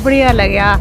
बढ़िया लगा।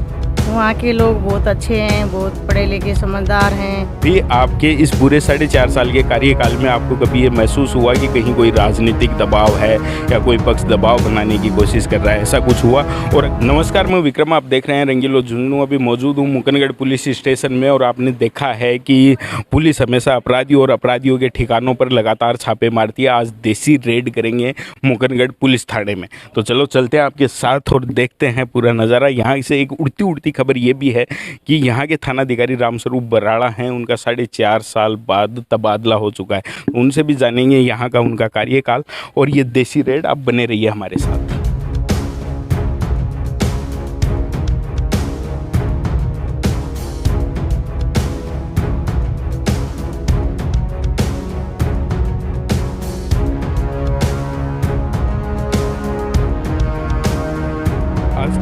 वहाँ के लोग बहुत अच्छे हैं, बहुत पढ़े लिखे समझदार हैं। भी आपके इस पूरे 4.5 साल के कार्यकाल में आपको कभी ये महसूस हुआ कि कहीं कोई राजनीतिक दबाव है या कोई पक्ष दबाव बनाने की कोशिश कर रहा है, ऐसा कुछ हुआ? और नमस्कार, मैं विक्रम, आप देख रहे हैं रंगीलो जुन्नू। अभी मौजूद हूँ मुकनगढ़ पुलिस स्टेशन में और आपने देखा है कि पुलिस हमेशा अपराधियों और अपराधियों के ठिकानों पर लगातार छापे मारती है। आज देसी रेड करेंगे मुकनगढ़ पुलिस थाने में, तो चलो चलते हैं आपके साथ और देखते हैं पूरा नज़ारा। यहाँ से एक उड़ती खबर ये भी है कि यहाँ के थानाधिकारी रामस्वरूप बराड़ा हैं, उनका 4.5 साल बाद तबादला हो चुका है। उनसे भी जानेंगे यहाँ का उनका कार्यकाल और ये देसी रेड। आप बने रहिए हमारे साथ।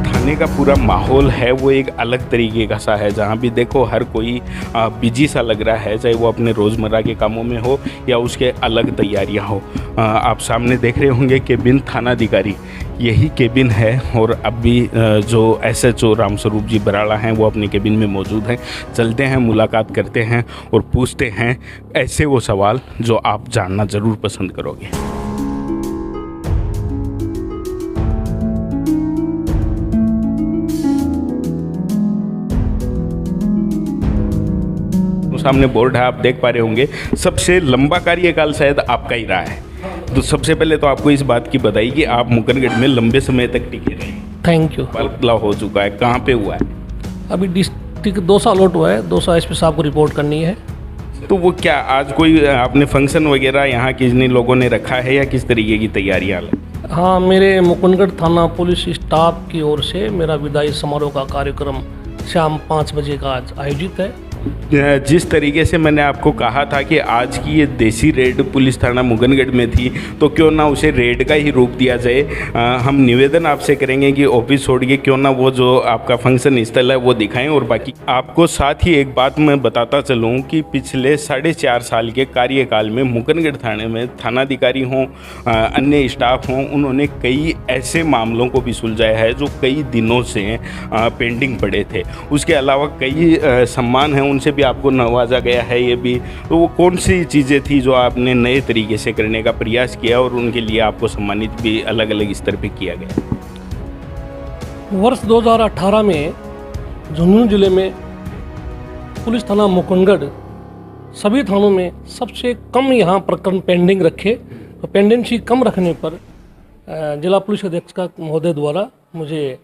थाने का पूरा माहौल है वो एक अलग तरीके का सा है, जहाँ भी देखो हर कोई बिजी सा लग रहा है, चाहे वो अपने रोज़मर्रा के कामों में हो या उसके अलग तैयारियां हो। आप सामने देख रहे होंगे केबिन थानाधिकारी, यही केबिन है और अभी जो SHO रामस्वरूप जी बराड़ा हैं वो अपने केबिन में मौजूद हैं। चलते हैं, मुलाकात करते हैं और पूछते हैं ऐसे वो सवाल जो आप जानना ज़रूर पसंद करोगे। सामने बोर्ड है, आप देख पा रहे होंगे। सबसे लंबा कार्यकाल शायद आपका ही रहा है, तो सबसे पहले तो आपको इस बात की बधाई कि आप मुकनगढ़ में लंबे समय तक टिके रहे। Thank you. बदलाव हो चुका है, कहाँ पे हुआ है? अभी डिस्ट्रिक्ट 2 साल आउट हुआ है, 2 साल SP साहब को रिपोर्ट करनी है। तो वो क्या आज कोई आपने फंक्शन वगैरह यहाँ कितने लोगों ने रखा है या किस तरीके की तैयारियाँ? हाँ, मेरे मुकुंदगढ़ थाना पुलिस स्टाफ की ओर से मेरा विदाई समारोह का कार्यक्रम शाम 5 बजे का आज आयोजित है। जिस तरीके से मैंने आपको कहा था कि आज की ये देसी रेड पुलिस थाना मुकनगढ़ में थी, तो क्यों ना उसे रेड का ही रूप दिया जाए। हम निवेदन आपसे करेंगे कि ऑफिस छोड़ के क्यों ना वो जो आपका फंक्शन स्थल है वो दिखाएं। और बाकी आपको साथ ही एक बात मैं बताता चलूं कि पिछले 4.5 साल के कार्यकाल में मुकनगढ़ थाने में थानाधिकारी हों, अन्य स्टाफ हों, उन्होंने कई ऐसे मामलों को भी सुलझाया है जो कई दिनों से पेंडिंग पड़े थे। उसके अलावा कई सम्मान हैं, उनसे भी आपको नवाजा गया है। ये भी तो वो कौन सी चीज़ें थी जो आपने नए तरीके से करने का प्रयास किया और उनके लिए आपको सम्मानित भी अलग अलग स्तर पे किया गया? वर्ष 2018 में झुंझुनू जिले में पुलिस थाना मुकुंदगढ़ सभी थानों में सबसे कम यहाँ प्रकरण पेंडिंग रखे। तो पेंडेंसी कम रखने पर जिला पुलिस अधीक्षक महोदय द्वारा मुझे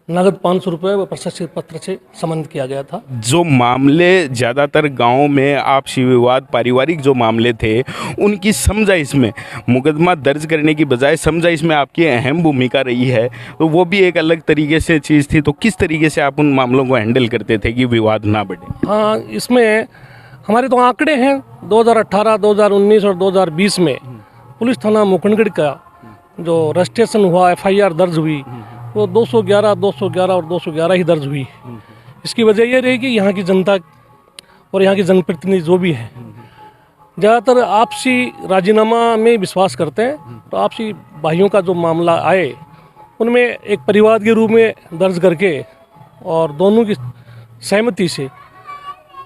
नगद 500 रुपये व प्रशस्ति पत्र से सम्मानित किया गया था। जो मामले ज़्यादातर गांव में आपसी विवाद, पारिवारिक जो मामले थे, उनकी समझाइश में मुकदमा दर्ज करने की बजाय समझाइश में आपकी अहम भूमिका रही है, तो वो भी एक अलग तरीके से चीज़ थी। तो किस तरीके से आप उन मामलों को हैंडल करते थे कि विवाद ना बढ़े? हाँ, इसमें हमारे तो आंकड़े हैं 2018, 2019 और 2020 में पुलिस थाना मुकुंदगढ़ का जो रजिस्ट्रेशन हुआ, FIR दर्ज हुई, वो 211 और 211 ही दर्ज हुई। इसकी वजह यह रही कि यहाँ की जनता और यहाँ की जनप्रतिनिधि जो भी है ज़्यादातर आपसी राजीनामा में विश्वास करते हैं। तो आपसी भाइयों का जो मामला आए उनमें एक परिवार के रूप में दर्ज करके और दोनों की सहमति से,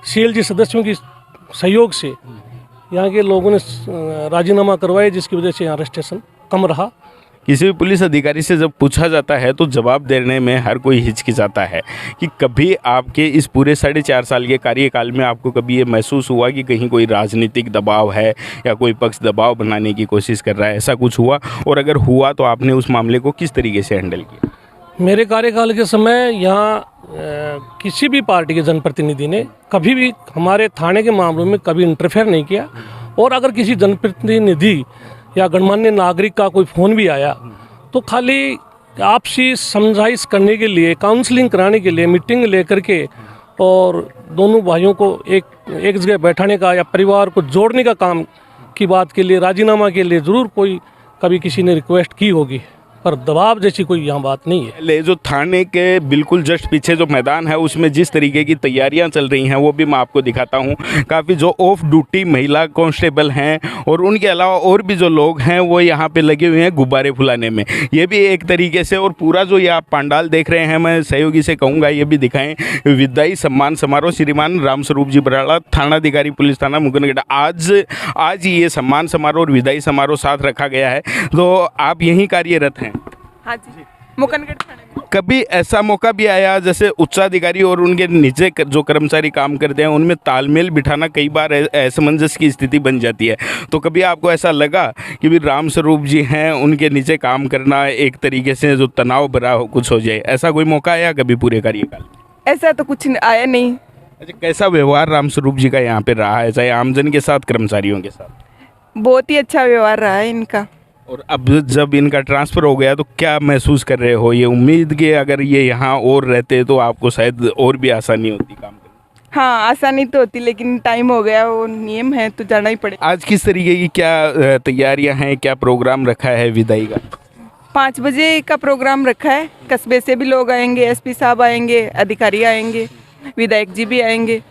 CLG सदस्यों की सहयोग से यहाँ के लोगों ने राजीनामा करवाए, जिसकी वजह से यहाँ रजिस्ट्रेशन कम रहा। किसी भी पुलिस अधिकारी से जब पूछा जाता है तो जवाब देने में हर कोई हिचकिचाता है कि कभी आपके इस पूरे 4.5 साल के कार्यकाल में आपको कभी ये महसूस हुआ कि कहीं कोई राजनीतिक दबाव है या कोई पक्ष दबाव बनाने की कोशिश कर रहा है, ऐसा कुछ हुआ? और अगर हुआ तो आपने उस मामले को किस तरीके से हैंडल किया? मेरे कार्यकाल के समय यहाँ किसी भी पार्टी के जनप्रतिनिधि ने कभी भी हमारे थाने के मामलों में कभी इंटरफेयर नहीं किया। और अगर किसी जनप्रतिनिधि या गणमान्य नागरिक का कोई फ़ोन भी आया तो खाली आपसी समझाइश करने के लिए, काउंसलिंग कराने के लिए मीटिंग लेकर के और दोनों भाइयों को एक जगह बैठाने का या परिवार को जोड़ने का काम की बात के लिए, राजीनामा के लिए ज़रूर कोई कभी किसी ने रिक्वेस्ट की होगी। पर दबाव जैसी कोई यहाँ बात नहीं है। ले जो थाने के बिल्कुल जस्ट पीछे जो मैदान है उसमें जिस तरीके की तैयारियां चल रही हैं वो भी मैं आपको दिखाता हूं। काफ़ी जो ऑफ ड्यूटी महिला कांस्टेबल हैं और उनके अलावा और भी जो लोग हैं वो यहाँ पे लगे हुए हैं गुब्बारे फुलाने में। ये भी एक तरीके से, और पूरा जो ये आप पंडाल देख रहे हैं, मैं सहयोगी से कहूँगा ये भी दिखाएँ। विदाई सम्मान समारोह श्रीमान रामस्वरूप जी बराला, थानाधिकारी पुलिस थाना मुगनगढ़। आज ये सम्मान समारोह और विदाई समारोह साथ रखा गया है। तो आप यहीं कार्यरत हैं? हाँ जी, मुकनगढ़ थाने में। कभी ऐसा मौका भी आया जैसे उच्चाधिकारी और उनके नीचे जो कर्मचारी काम करते हैं उनमें तालमेल बिठाना कई बार असमंजस की स्थिति बन जाती है, तो कभी आपको ऐसा लगा कि भी रामस्वरूप जी हैं उनके नीचे काम करना एक तरीके से जो तनाव भरा कुछ हो जाए, ऐसा कोई मौका आया कभी पूरे कार्यकाल में? ऐसा तो कुछ आया नहीं। अच्छा, कैसा व्यवहार रामस्वरूप जी का यहाँ पे रहा है, चाहे आमजन के साथ कर्मचारियों के साथ? बहुत ही अच्छा व्यवहार रहा है इनका। और अब जब इनका ट्रांसफ़र हो गया तो क्या महसूस कर रहे हो? ये उम्मीद कि अगर ये यहाँ और रहते तो आपको शायद और भी आसानी होती काम करने? हाँ, आसानी तो होती, लेकिन टाइम हो गया, वो नियम है तो जाना ही पड़ेगा। आज किस तरीके की क्या तैयारियां हैं, क्या प्रोग्राम रखा है विदाई का? 5 बजे का प्रोग्राम रखा है। कस्बे से भी लोग आएंगे, एसपी साहब आएंगे, अधिकारी आएंगे, विधायक जी भी आएंगे।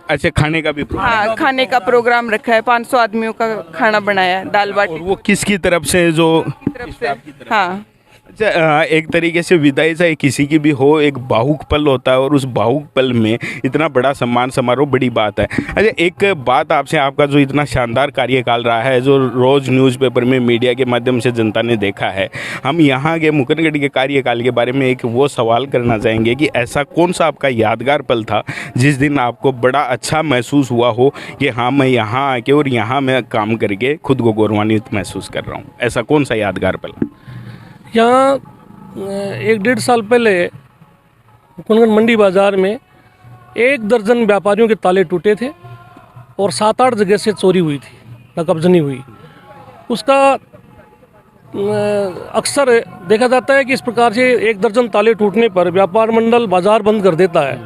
अच्छा, खाने का भी हाँ, खाने का प्रोग्राम रखा है। 500 आदमियों का खाना बनाया है, दाल बाटी। और वो किसकी तरफ से? जो तरफ से। हाँ। अच्छा, एक तरीके से विदाई चाहे किसी की भी हो, एक भावुक पल होता है और उस भावुक पल में इतना बड़ा सम्मान समारोह बड़ी बात है। अच्छा, एक बात आपसे, आपका जो इतना शानदार कार्यकाल रहा है, जो रोज़ न्यूज़पेपर में मीडिया के माध्यम से जनता ने देखा है, हम यहाँ के मुकनगढ़ के कार्यकाल के बारे में एक वो सवाल करना चाहेंगे कि ऐसा कौन सा आपका यादगार पल था जिस दिन आपको बड़ा अच्छा महसूस हुआ हो कि हाँ, मैं यहाँ आके और यहाँ मैं काम करके खुद को गौरवान्वित महसूस कर रहा हूँ? ऐसा कौन सा यादगार पल? यहाँ 1-1.5 साल पहले मुकनगढ़ मंडी बाज़ार में 1 दर्जन व्यापारियों के ताले टूटे थे और 7-8 जगह से चोरी हुई थी, नकबजनी हुई। उसका अक्सर देखा जाता है कि इस प्रकार से 1 दर्जन ताले टूटने पर व्यापार मंडल बाज़ार बंद कर देता है,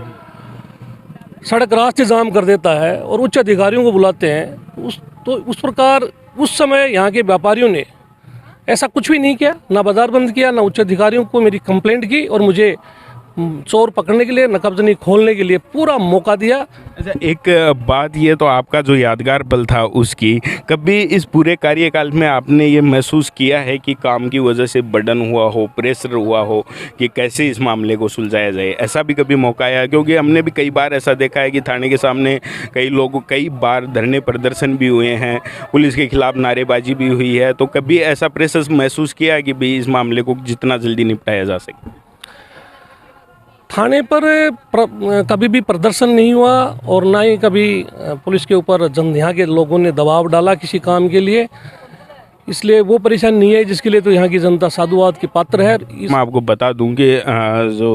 सड़क रास्ते जाम कर देता है और उच्च अधिकारियों को बुलाते हैं। उस प्रकार उस समय यहाँ के व्यापारियों ने ऐसा कुछ भी नहीं किया, ना बाज़ार बंद किया, ना उच्च अधिकारियों को मेरी कंप्लेंट की और मुझे चोर पकड़ने के लिए, नकबजनी खोलने के लिए पूरा मौका दिया। अच्छा, एक बात ये तो आपका जो यादगार पल था उसकी, कभी इस पूरे कार्यकाल में आपने ये महसूस किया है कि काम की वजह से बर्डन हुआ हो, प्रेशर हुआ हो कि कैसे इस मामले को सुलझाया जाए? ऐसा भी कभी मौका आया? क्योंकि हमने भी कई बार ऐसा देखा है कि थाने के सामने कई बार धरने प्रदर्शन भी हुए हैं, पुलिस के खिलाफ नारेबाजी भी हुई है, तो कभी ऐसा प्रेशर महसूस किया कि भाई इस मामले को जितना जल्दी निपटाया जा सके? थाने पर कभी भी प्रदर्शन नहीं हुआ और ना ही कभी पुलिस के ऊपर यहाँ के लोगों ने दबाव डाला किसी काम के लिए, इसलिए वो परेशानी नहीं है, जिसके लिए तो यहाँ की जनता साधुवाद की पात्र है। मैं आपको बता दूं कि जो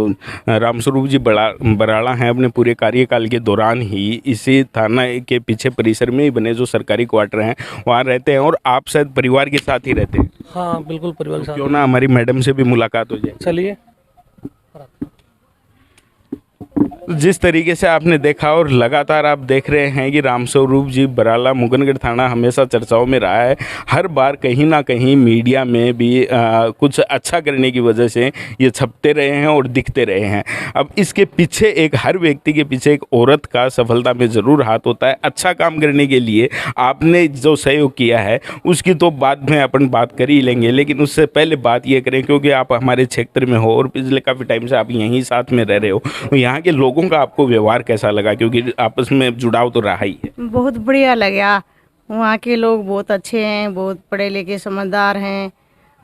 रामस्वरूप जी बराला हैं, अपने पूरे कार्यकाल के दौरान ही इसी थाना के पीछे परिसर में ही बने जो सरकारी क्वार्टर हैं वहाँ रहते हैं, और आप शायद परिवार के साथ ही रहते हैं? हाँ, बिल्कुल परिवार के साथ। क्यों ना हमारी मैडम से भी मुलाकात हो जाए? चलिए। जिस तरीके से आपने देखा और लगातार आप देख रहे हैं कि रामस्वरूप जी बराला मुगनगढ़ थाना हमेशा चर्चाओं में रहा है। हर बार कहीं ना कहीं मीडिया में भी कुछ अच्छा करने की वजह से ये छपते रहे हैं और दिखते रहे हैं। अब इसके पीछे हर व्यक्ति के पीछे एक औरत का सफलता में ज़रूर हाथ होता है। अच्छा काम करने के लिए आपने जो सहयोग किया है उसकी तो बाद में अपन बात कर ही लेंगे, लेकिन उससे पहले बात ये करें, क्योंकि आप हमारे क्षेत्र में हो और पिछले काफ़ी टाइम से आप यहीं साथ में रह रहे हो, तो यहाँ के लोगों का आपको व्यवहार कैसा लगा? क्योंकि आपस में जुड़ाव तो रहा ही है। बहुत बढ़िया लगा। वहाँ के लोग बहुत अच्छे हैं, बहुत पढ़े लिखे समझदार हैं,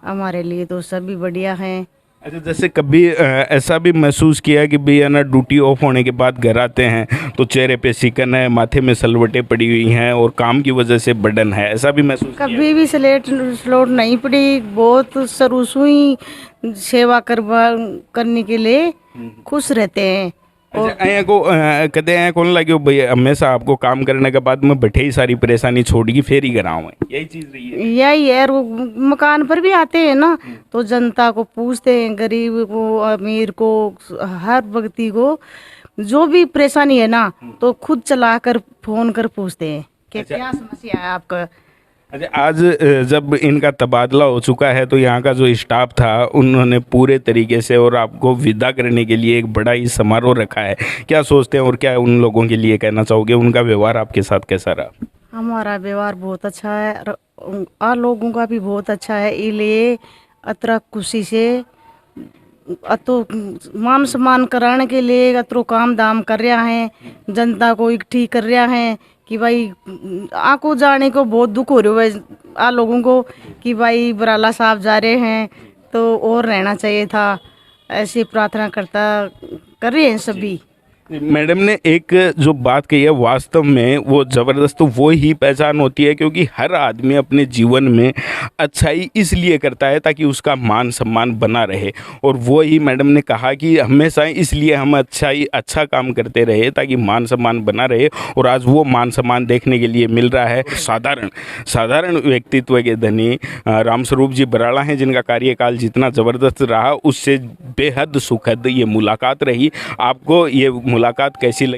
हमारे लिए तो सभी बढ़िया हैं। अच्छा, जैसे कभी ऐसा भी महसूस किया कि भैया ना ड्यूटी ऑफ होने के बाद घर आते हैं तो चेहरे पे सिकन है, माथे में सलवटें पड़ी हुई हैं और काम की वजह से बर्डन है, ऐसा भी महसूस किया? कभी भी स्लोट नहीं पड़ी, बहुत शुरू ही सेवा करने के लिए खुश रहते हैं। अच्छा, को कहते हैं कौन लगे भैया हमेशा आपको काम करने के बाद में बैठे ही सारी परेशानी छोड़गी फिर ही कराऊँ है, यही चीज़ रही है? यही है। वो मकान पर भी आते हैं ना तो जनता को पूछते हैं, गरीब को, अमीर को, हर व्यक्ति को जो भी परेशानी है ना तो खुद चलाकर फोन कर पूछते हैं कि क्या समस्या है आपका। अच्छा, आज जब इनका तबादला हो चुका है तो यहाँ का जो स्टाफ था उन्होंने पूरे तरीके से और आपको विदा करने के लिए एक बड़ा ही समारोह रखा है, क्या सोचते हैं और क्या उन लोगों के लिए कहना चाहोगे? उनका व्यवहार आपके साथ कैसा रहा? हमारा व्यवहार बहुत अच्छा है और आ लोगों का भी बहुत अच्छा है, इसलिए अतरा खुशी से अतो मान सम्मान कराने के लिए अतरो काम दाम कर रहा है, जनता को इकट्ठी कर रहा है कि भाई आको जाने को बहुत दुख हो रहा है आ लोगों को कि भाई बराला साहब जा रहे हैं तो और रहना चाहिए था, ऐसी प्रार्थना कर रहे हैं सभी। मैडम ने एक जो बात कही है वास्तव में वो ज़बरदस्त वो ही पहचान होती है, क्योंकि हर आदमी अपने जीवन में अच्छाई इसलिए करता है ताकि उसका मान सम्मान बना रहे, और वो ही मैडम ने कहा कि हमेशा इसलिए हम अच्छा काम करते रहे ताकि मान सम्मान बना रहे, और आज वो मान सम्मान देखने के लिए मिल रहा है। साधारण व्यक्तित्व के धनी रामस्वरूप जी बराला हैं, जिनका कार्यकाल जितना ज़बरदस्त रहा उससे बेहद सुखद ये मुलाकात रही। आपको ये मुलाकात कैसी लगी?